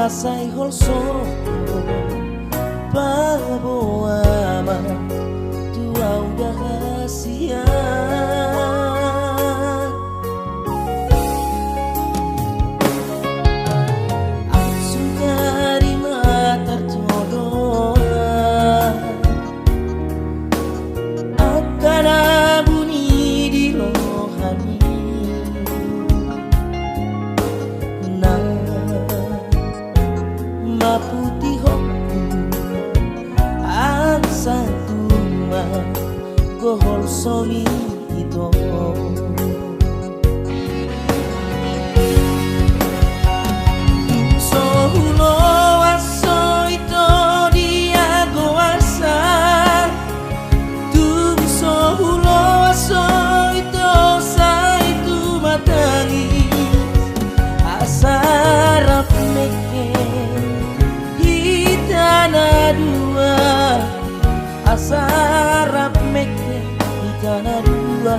Asai holso baboama tua udah rahasia. Langsung dari mata tertodoa akan bunyi di rohani. Putih hoku angsa tuma kohol somi ito. So hulo aso ito dia goasa tu so hulo aso ito sa itu matangi asarap meke dua asarap meke di tanah dua.